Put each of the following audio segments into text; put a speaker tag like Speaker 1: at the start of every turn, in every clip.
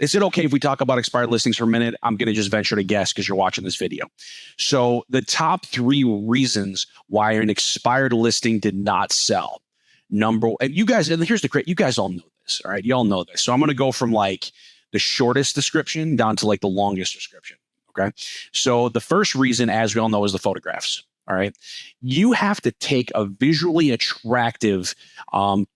Speaker 1: Is it okay if we talk about expired listings for a minute? I'm going to just venture to guess because you're watching this video. So the top 3 reasons why an expired listing did not sell. And you guys, and here's the great, you guys all know this, all right? You all know this. So I'm going to go from like the shortest description down to like the longest description. Okay. So the first reason, as we all know, is the photographs. All right. You have to take a visually attractive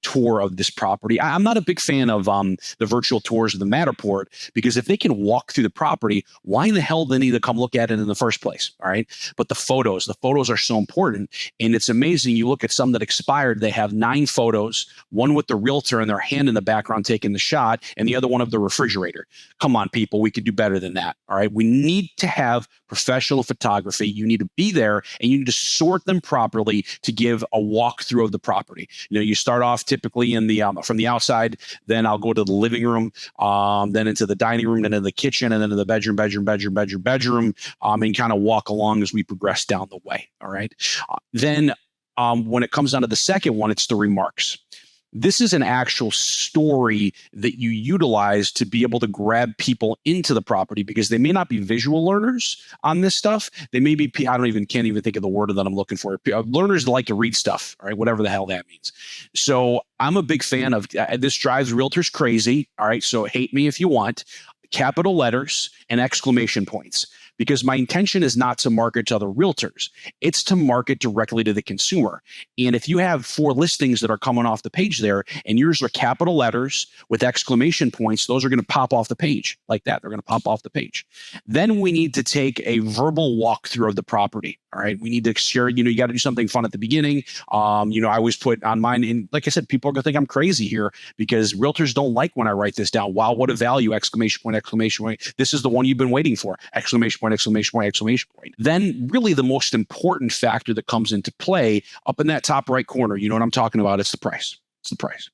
Speaker 1: tour of this property. I'm not a big fan of the virtual tours of the Matterport, because if they can walk through the property, why in the hell do they need to come look at it in the first place? All right. But the photos are so important. And it's amazing. You look at some that expired, they have 9 photos, one with the realtor and their hand in the background taking the shot, and the other one of the refrigerator. Come on, people. We could do better than that. All right. We need to have professional photography. You need to be there, and you need to sort them properly to give a walkthrough of the property. You know, you start off typically in the from the outside, then I'll go to the living room, then into the dining room, then into the kitchen, and then into the bedroom, and kind of walk along as we progress down the way. All right. Then when it comes down to the second one, it's the remarks. This is an actual story that you utilize to be able to grab people into the property, because they may not be visual learners on this stuff. They may be, can't even think of the word that I'm looking for. Learners that like to read stuff, all right, whatever the hell that means. So I'm a big fan of this. Drives realtors crazy. All right. So hate me if you want. Capital letters and exclamation points, because my intention is not to market to other realtors. It's to market directly to the consumer. And if you have 4 listings that are coming off the page there, and yours are capital letters with exclamation points, those are going to pop off the page like that. They're going to pop off the page. Then we need to take a verbal walkthrough of the property. All right. We need to share, you got to do something fun at the beginning. I always put on mine, and like I said, people are going to think I'm crazy here, because realtors don't like when I write this down. Wow, what a value! Exclamation point, exclamation point. This is the one you've been waiting for. Exclamation point, exclamation point, exclamation point. Then really the most important factor that comes into play up in that top right corner, you know what I'm talking about? It's the price. It's the price.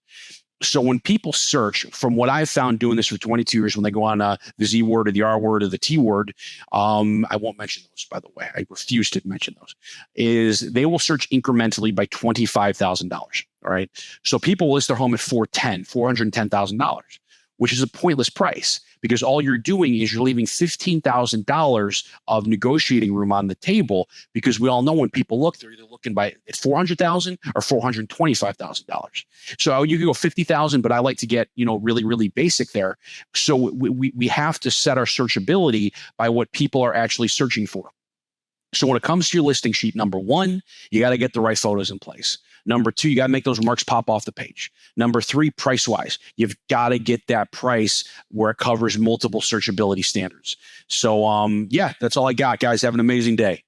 Speaker 1: So when people search, from what I've found doing this for 22 years, when they go on the Z word or the R word or the T word, I won't mention those, by the way. I refuse to mention those. Is they will search incrementally by $25,000. All right. So people will list their home at $410,000, which is a pointless price, because all you're doing is you're leaving $15,000 of negotiating room on the table, because we all know when people look, they're either looking at $400,000 or $425,000. So you can go $50,000, but I like to get, really, really basic there. So we have to set our searchability by what people are actually searching for. So when it comes to your listing sheet, number 1, you got to get the right photos in place. Number 2, you got to make those remarks pop off the page. Number 3, price-wise, you've got to get that price where it covers multiple searchability standards. So, that's all I got, guys. Have an amazing day.